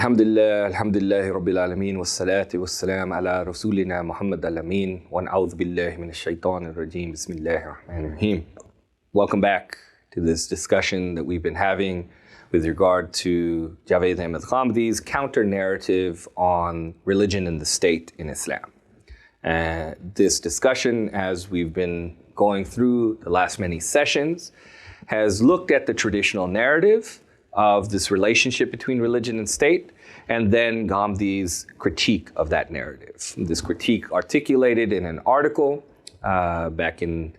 Alhamdulillah, alhamdulillahi rabbil alameen, wassalatu wassalam ala rasulina Muhammad al-Amin, wa na'udhu billahi minash shaitanir rajim, bismillahir rahmanir rahim. Welcome back to this discussion that we've been having with regard to Javed Ahmed Ghamidi's counter-narrative on religion and the state in Islam. This discussion, as we've been going through the last many sessions, has looked at the traditional narrative of this relationship between religion and state, and then Ghamdi's critique of that narrative. This critique articulated in an article back in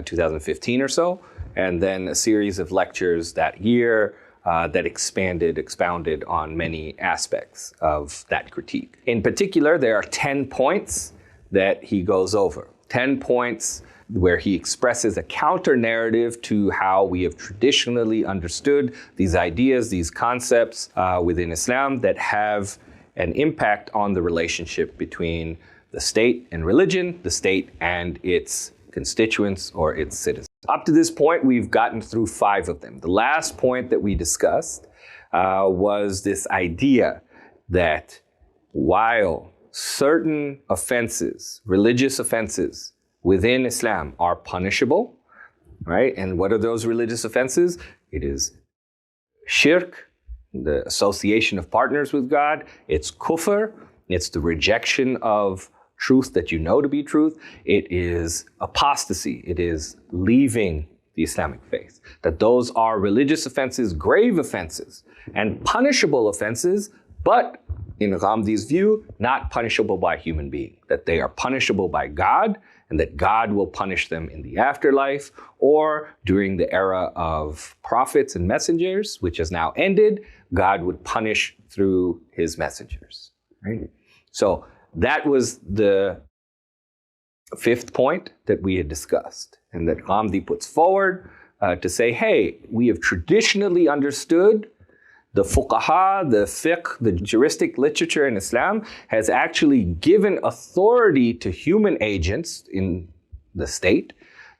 2015 or so, and then a series of lectures that year that expounded on many aspects of that critique. In particular, there are 10 points that he goes over. 10 points where he expresses a counter-narrative to how we have traditionally understood these ideas, these concepts within Islam that have an impact on the relationship between the state and religion, the state and its constituents or its citizens. Up to this point, we've gotten through 5 of them. The last point that we discussed was this idea that while certain offenses, religious offenses, within Islam are punishable, right? And what are those religious offenses? It is shirk, the association of partners with God. It's kufr, it's the rejection of truth that you know to be truth. It is apostasy, it is leaving the Islamic faith. That those are religious offenses, grave offenses, and punishable offenses, but in Ghamdi's view, not punishable by a human being. That they are punishable by God, and that God will punish them in the afterlife or during the era of prophets and messengers, which has now ended, God would punish through his messengers. Right? So that was the 5th point that we had discussed, and that Ghamdi puts forward to say, hey, we have traditionally understood the fuqaha, the fiqh, the juristic literature in Islam has actually given authority to human agents in the state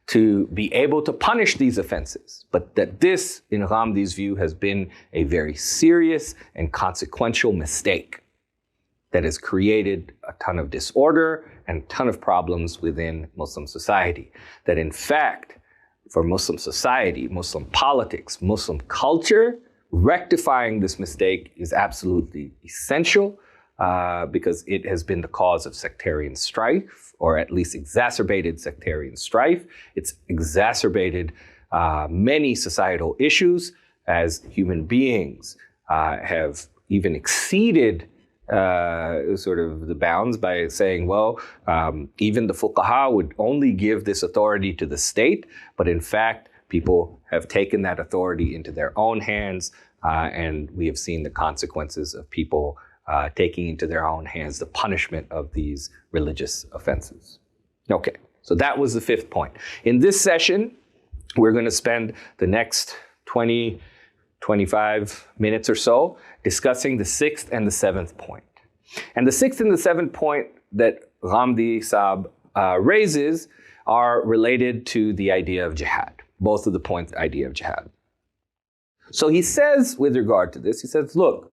to be able to punish these offenses. But that this, in Ghamdi's view, has been a very serious and consequential mistake that has created a ton of disorder and a ton of problems within Muslim society. That in fact, for Muslim society, Muslim politics, Muslim culture, rectifying this mistake is absolutely essential because it has been the cause of sectarian strife, or at least exacerbated sectarian strife. It's exacerbated many societal issues as human beings have even exceeded sort of the bounds by saying, well, even the fuqaha would only give this authority to the state, but in fact, people have taken that authority into their own hands, and we have seen the consequences of people taking into their own hands the punishment of these religious offenses. Okay, so that was the 5th point. In this session, we're going to spend the next 20, 25 minutes or so discussing the 6th and the 7th point. And the 6th and the 7th point that Ghamdi Saab raises are related to the idea of jihad. Both of the points, idea of jihad. So he says, with regard to this, he says, look,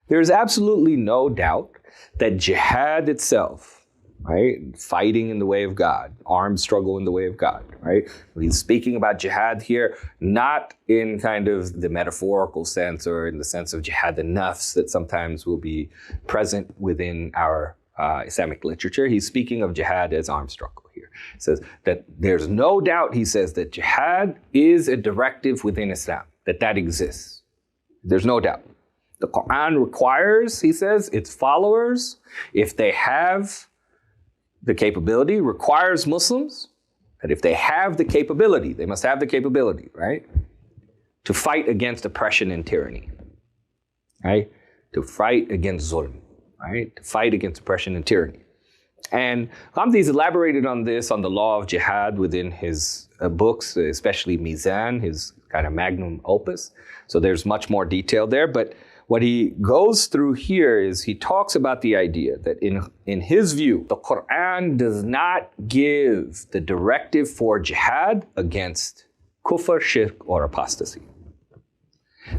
there's absolutely no doubt that jihad itself, right, fighting in the way of God, armed struggle in the way of God, right? He's speaking about jihad here, not in kind of the metaphorical sense or in the sense of jihad an-nafs that sometimes will be present within our Islamic literature. He's speaking of jihad as armed struggle here. He says that there's no doubt, he says, that jihad is a directive within Islam, that exists. There's no doubt. The Quran requires, he says, its followers, if they have the capability, requires Muslims that if they have the capability, they must have the capability, right, to fight against oppression and tyranny, right, to fight against zulm, right, to fight against oppression and tyranny. And Ghamdi's elaborated on this, on the law of jihad within his books, especially Meezan, his kind of magnum opus. So there's much more detail there. But what he goes through here is he talks about the idea that in his view, the Quran does not give the directive for jihad against kufr, shirk, or apostasy.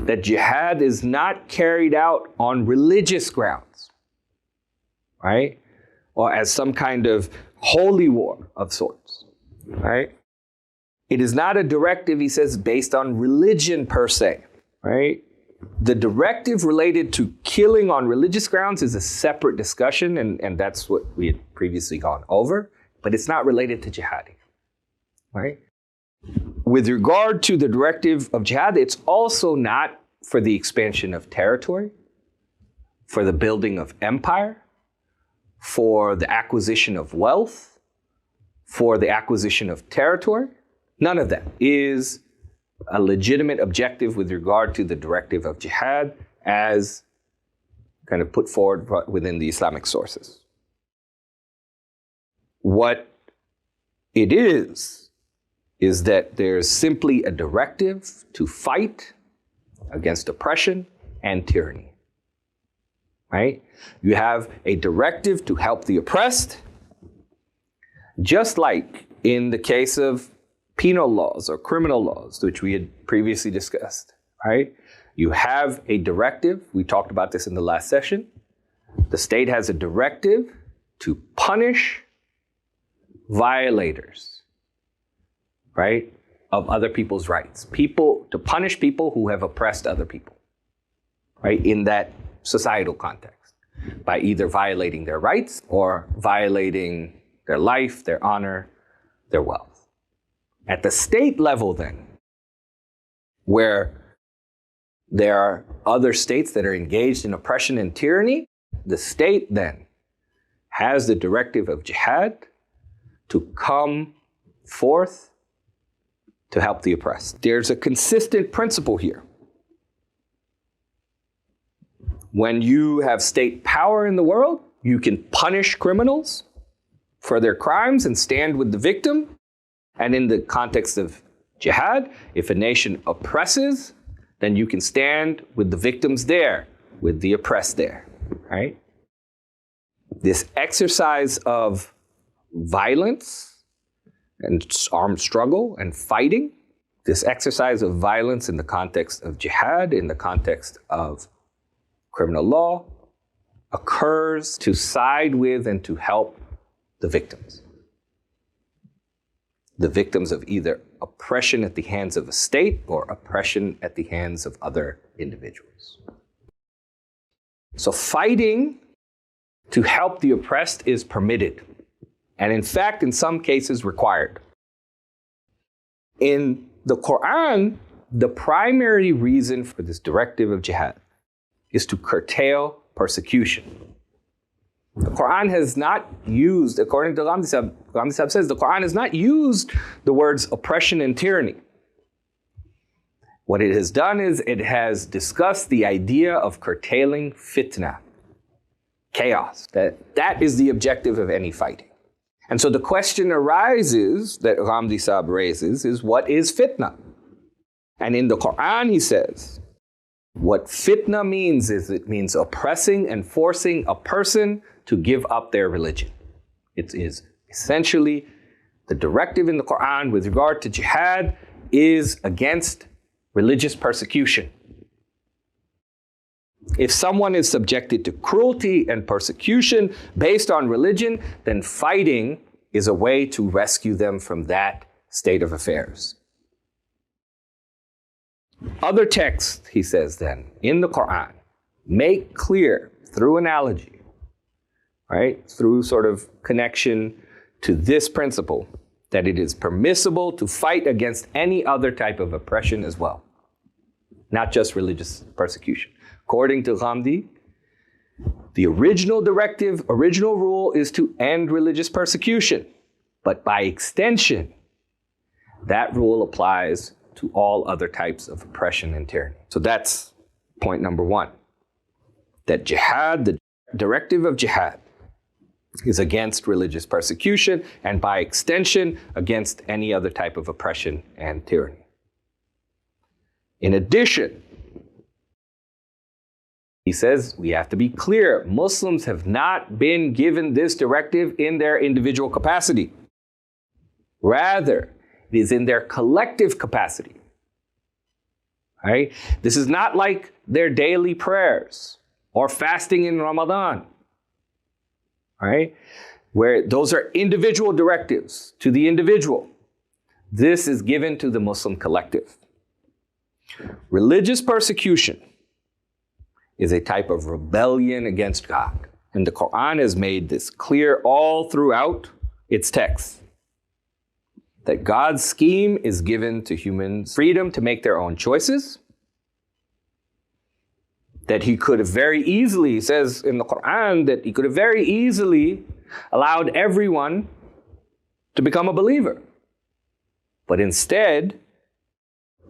that jihad is not carried out on religious grounds, right? Or as some kind of holy war of sorts, right? It is not a directive, he says, based on religion per se, right? The directive related to killing on religious grounds is a separate discussion, and that's what we had previously gone over, but it's not related to jihad, right? With regard to the directive of jihad, it's also not for the expansion of territory, for the building of empire, for the acquisition of wealth, for the acquisition of territory. None of that is a legitimate objective with regard to the directive of jihad as kind of put forward within the Islamic sources. What it is that there's simply a directive to fight against oppression and tyranny, right? You have a directive to help the oppressed, just like in the case of penal laws or criminal laws, which we had previously discussed, right? You have a directive. We talked about this in the last session. The state has a directive to punish violators, right, of other people's rights. To punish people who have oppressed other people, right, in that societal context, by either violating their rights or violating their life, their honor, their wealth. At the state level then, where there are other states that are engaged in oppression and tyranny, the state then has the directive of jihad to come forth to help the oppressed. There's a consistent principle here. When you have state power in the world, you can punish criminals for their crimes and stand with the victim. And in the context of jihad, if a nation oppresses, then you can stand with the victims there, with the oppressed there, right? This exercise of violence and armed struggle and fighting, this exercise of violence in the context of jihad, in the context of criminal law, occurs to side with and to help the victims. The victims of either oppression at the hands of a state or oppression at the hands of other individuals. So fighting to help the oppressed is permitted, and in fact, in some cases required. In the Quran, the primary reason for this directive of jihad is to curtail persecution. The Quran has not used, according to Ghamidi says, the Quran has not used the words oppression and tyranny. What it has done is it has discussed the idea of curtailing fitna, chaos. That is the objective of any fighting. And so the question arises, that Ghamidi raises, is what is fitna? And in the Quran he says, what fitna means is it means oppressing and forcing a person to give up their religion. It is essentially the directive in the Quran with regard to jihad is against religious persecution. If someone is subjected to cruelty and persecution based on religion, then fighting is a way to rescue them from that state of affairs. Other texts, he says then, in the Quran, make clear through analogy, right, through sort of connection to this principle, that it is permissible to fight against any other type of oppression as well, not just religious persecution. According to Ghamidi, the original directive, original rule is to end religious persecution, but by extension, that rule applies to all other types of oppression and tyranny. So that's point number one, that jihad, the directive of jihad, is against religious persecution and by extension against any other type of oppression and tyranny. In addition, he says we have to be clear, Muslims have not been given this directive in their individual capacity. Rather, it is in their collective capacity. right? This is not like their daily prayers or fasting in Ramadan, right? Where those are individual directives to the individual. This is given to the Muslim collective. Religious persecution is a type of rebellion against God. And the Quran has made this clear all throughout its text, that God's scheme is given to humans freedom to make their own choices, that he could have very easily, he says in the Quran, that he could have very easily allowed everyone to become a believer. But instead,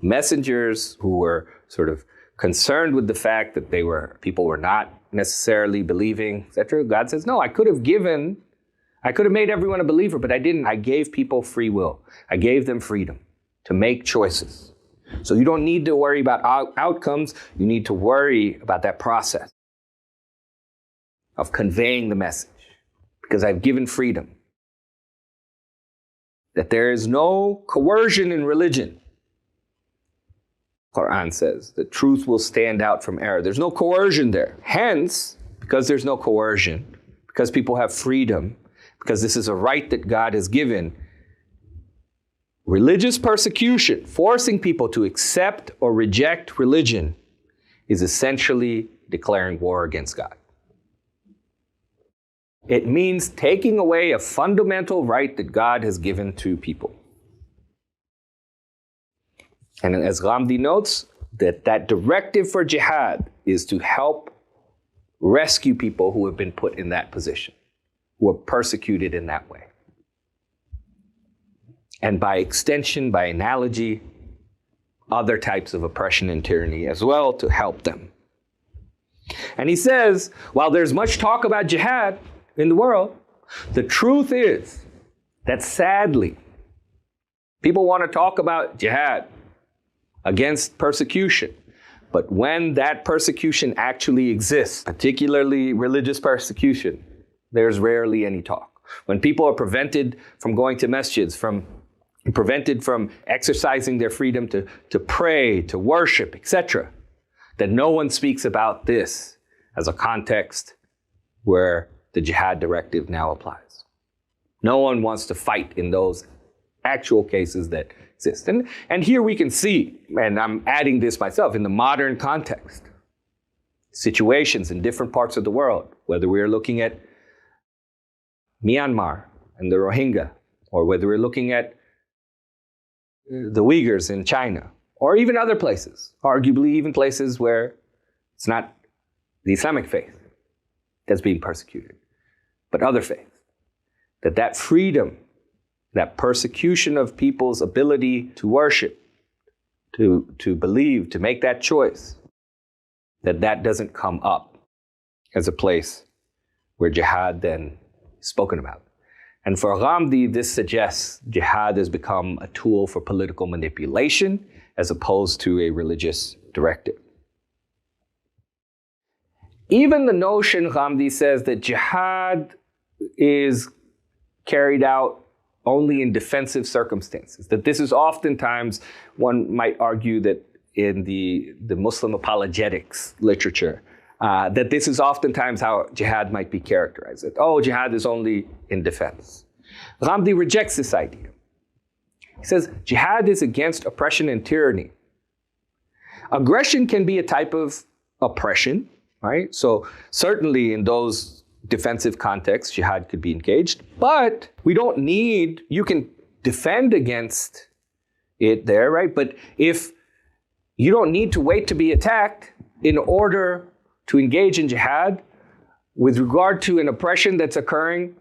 messengers who were sort of concerned with the fact that people were not necessarily believing, etc., God says, no, I could have made everyone a believer, but I didn't. I gave people free will. I gave them freedom to make choices. So you don't need to worry about outcomes. You need to worry about that process of conveying the message, because I've given freedom. That there is no coercion in religion. Quran says that truth will stand out from error. There's no coercion there. Hence, because there's no coercion, because people have freedom, because this is a right that God has given, religious persecution, forcing people to accept or reject religion, is essentially declaring war against God. It means taking away a fundamental right that God has given to people. And as Ghamidi notes, that directive for jihad is to help rescue people who have been put in that position, who are persecuted in that way. And by extension, by analogy, other types of oppression and tyranny as well, to help them. And he says, while there's much talk about jihad in the world, the truth is that sadly, people want to talk about jihad against persecution. But when that persecution actually exists, particularly religious persecution, there's rarely any talk. When people are prevented from going to masjids, prevented from exercising their freedom to pray, to worship, etc., that no one speaks about this as a context where the jihad directive now applies. No one wants to fight in those actual cases that exist. And here we can see, and I'm adding this myself, in the modern context, situations in different parts of the world, whether we're looking at Myanmar and the Rohingya, or whether we're looking at the Uyghurs in China, or even other places, arguably even places where it's not the Islamic faith that's being persecuted, but other faiths, that freedom, that persecution of people's ability to worship, to believe, to make that choice, that doesn't come up as a place where jihad then is spoken about. And for Ghamidi, this suggests jihad has become a tool for political manipulation as opposed to a religious directive. Even the notion, Ghamidi says, that jihad is carried out only in defensive circumstances, that this is oftentimes, one might argue that in the Muslim apologetics literature, that this is oftentimes how jihad might be characterized, that, jihad is only in defense. Ghamidi rejects this idea. He says, jihad is against oppression and tyranny. Aggression can be a type of oppression, right? So certainly in those defensive contexts, jihad could be engaged, but you can defend against it there, right? But if you don't need to wait to be attacked in order to engage in jihad with regard to an oppression that's occurring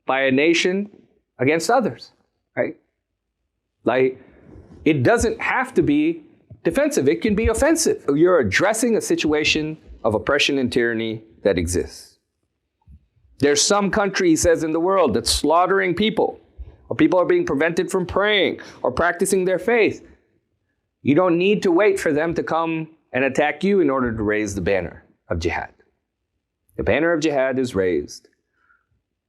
by a nation against others, right? Like, it doesn't have to be defensive. It can be offensive. You're addressing a situation of oppression and tyranny that exists. There's some country, he says, in the world that's slaughtering people, or people are being prevented from praying or practicing their faith. You don't need to wait for them to come and attack you in order to raise the banner of jihad. The banner of jihad is raised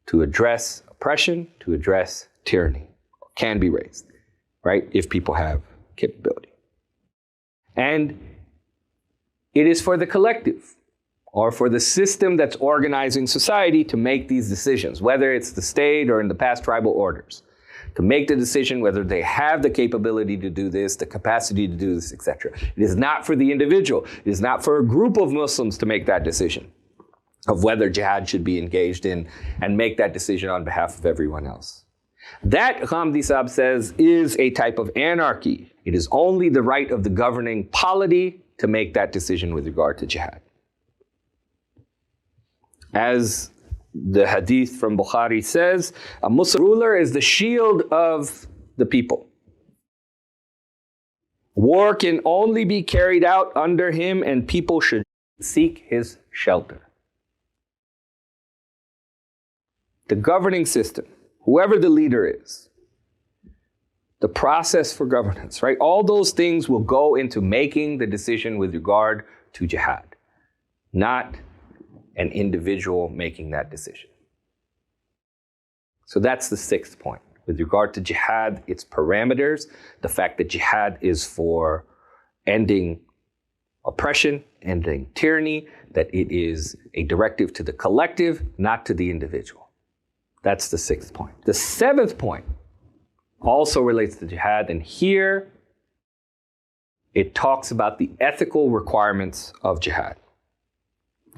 to address oppression, to address tyranny, or can be raised, right, if people have capability. And it is for the collective or for the system that's organizing society to make these decisions, whether it's the state or in the past tribal orders, to make the decision whether they have the capability to do this, the capacity to do this, etc. It is not for the individual. It is not for a group of Muslims to make that decision of whether jihad should be engaged in and make that decision on behalf of everyone else. That, Ghamidi Sahib says, is a type of anarchy. It is only the right of the governing polity to make that decision with regard to jihad. As the hadith from Bukhari says, a Muslim ruler is the shield of the people. War can only be carried out under him, and people should seek his shelter. The governing system, whoever the leader is, the process for governance, right? All those things will go into making the decision with regard to jihad, not an individual making that decision. So that's the sixth point. With regard to jihad, its parameters, the fact that jihad is for ending oppression, ending tyranny, that it is a directive to the collective, not to the individual. That's the sixth point. The seventh point also relates to jihad, and here it talks about the ethical requirements of jihad.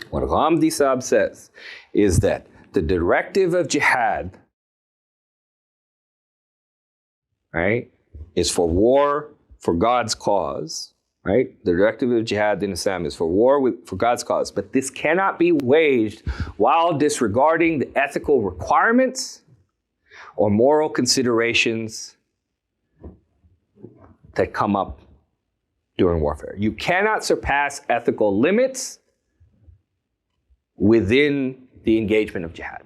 What Ghamidi Sahib says is that the directive of jihad, right, is for war for God's cause, right? The directive of jihad in Islam is for war for God's cause, but this cannot be waged while disregarding the ethical requirements or moral considerations that come up during warfare. You cannot surpass ethical limits within the engagement of jihad.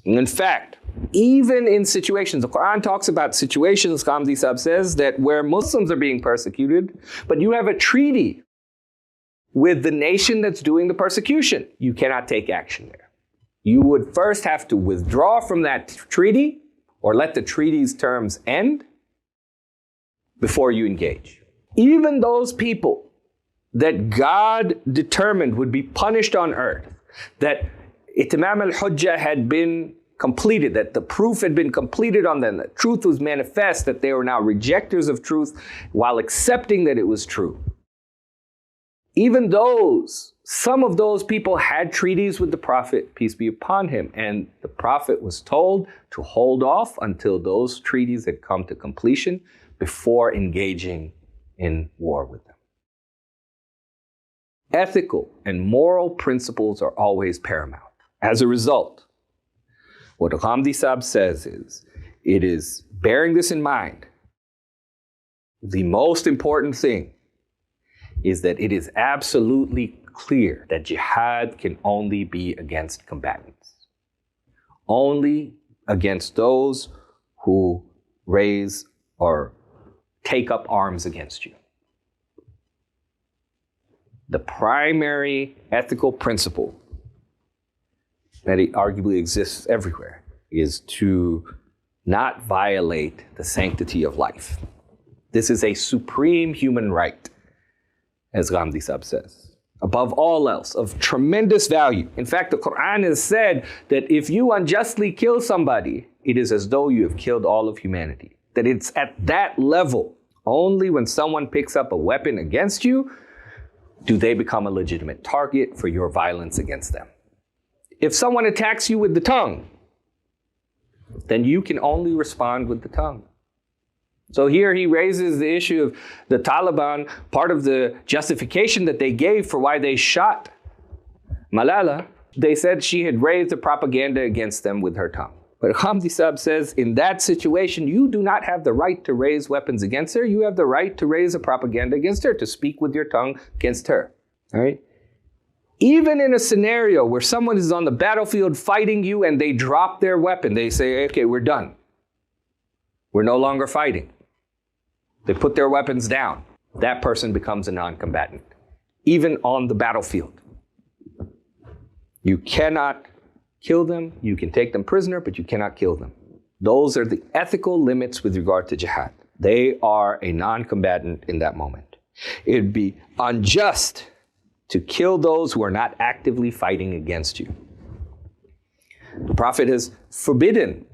And in fact, even in situations, the Quran talks about situations, Ghamidi Sahib says, that where Muslims are being persecuted, but you have a treaty with the nation that's doing the persecution. You cannot take action there. You would first have to withdraw from that treaty or let the treaty's terms end before you engage. Even those people that God determined would be punished on earth, that Itimam al-Hujjah had been completed, that the proof had been completed on them, that truth was manifest, that they were now rejectors of truth while accepting that it was true. Even some of those people had treaties with the Prophet, peace be upon him, and the Prophet was told to hold off until those treaties had come to completion before engaging in war with them. Ethical and moral principles are always paramount. As a result, what Ghamidi Sahib says is, it is bearing this in mind, the most important thing is that it is absolutely clear that jihad can only be against combatants. Only against those who raise or take up arms against you. The primary ethical principle that it arguably exists everywhere is to not violate the sanctity of life. This is a supreme human right, as Ghamidi Sahib says, above all else, of tremendous value. In fact, the Quran has said that if you unjustly kill somebody, it is as though you have killed all of humanity. That it's at that level. Only when someone picks up a weapon against you do they become a legitimate target for your violence against them. If someone attacks you with the tongue, then you can only respond with the tongue. So here he raises the issue of the Taliban. Part of the justification that they gave for why they shot Malala, they said she had raised the propaganda against them with her tongue. But Ghamidi Sahib says, in that situation, you do not have the right to raise weapons against her. You have the right to raise a propaganda against her, to speak with your tongue against her. All right? Even in a scenario where someone is on the battlefield fighting you and they drop their weapon, they say, okay, we're done. We're no longer fighting. They put their weapons down. That person becomes a non-combatant, even on the battlefield. You cannot kill them. You can take them prisoner, but you cannot kill them. Those are the ethical limits with regard to jihad. They are a non-combatant in that moment. It would be unjust to kill those who are not actively fighting against you. The Prophet has forbidden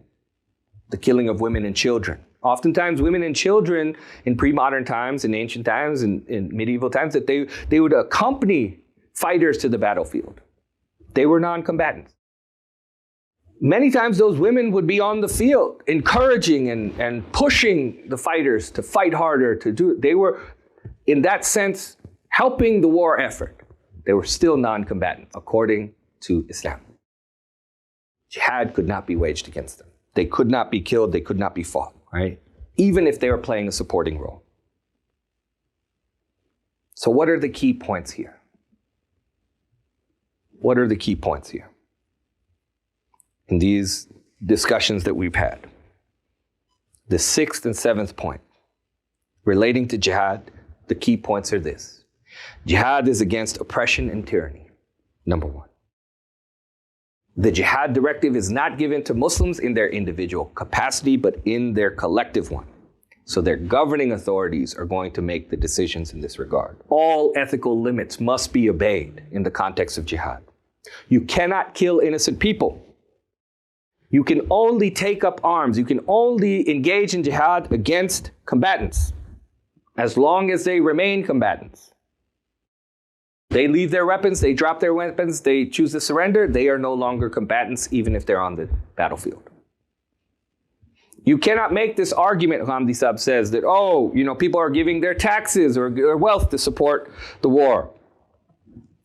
the killing of women and children. Oftentimes, women and children in pre-modern times, in ancient times, in medieval times, that they would accompany fighters to the battlefield. They were non-combatants. Many times those women would be on the field, encouraging and pushing the fighters to fight harder, they were, in that sense, helping the war effort. They were still non-combatant, according to Islam. Jihad could not be waged against them. They could not be killed, they could not be fought, right? Even if they were playing a supporting role. So what are the key points here? What are the key points here in these discussions that we've had? The sixth and seventh point, relating to jihad, the key points are this. Jihad is against oppression and tyranny, number one. The jihad directive is not given to Muslims in their individual capacity, but in their collective one. So their governing authorities are going to make the decisions in this regard. All ethical limits must be obeyed in the context of jihad. You cannot kill innocent people. You can only take up arms. You can only engage in jihad against combatants, as long as they remain combatants. They leave their weapons, they drop their weapons, they choose to surrender, they are no longer combatants, even if they're on the battlefield. You cannot make this argument, Ghamidi Sahib says, that, people are giving their taxes or their wealth to support the war.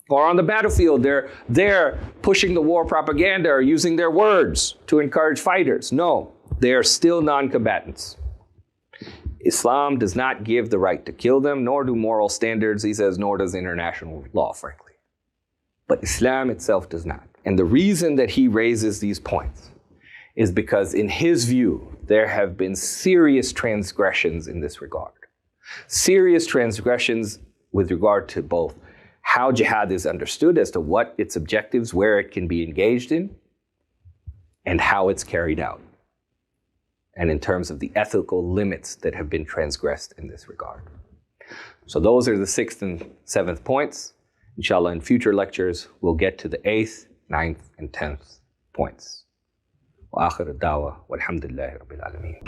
Or on the battlefield, they're pushing the war propaganda or using their words to encourage fighters. No, they are still non-combatants. Islam does not give the right to kill them, nor do moral standards, he says, nor does international law, frankly. But Islam itself does not. And the reason that he raises these points is because, in his view, there have been serious transgressions in this regard. Serious transgressions with regard to both how jihad is understood as to what its objectives, where it can be engaged in, and how it's carried out, and in terms of the ethical limits that have been transgressed in this regard. So those are the sixth and seventh points. Inshallah, in future lectures, we'll get to the eighth, ninth, and 10th points. Wa akhir ad-da'wa walhamdulillahi rabbil alameen.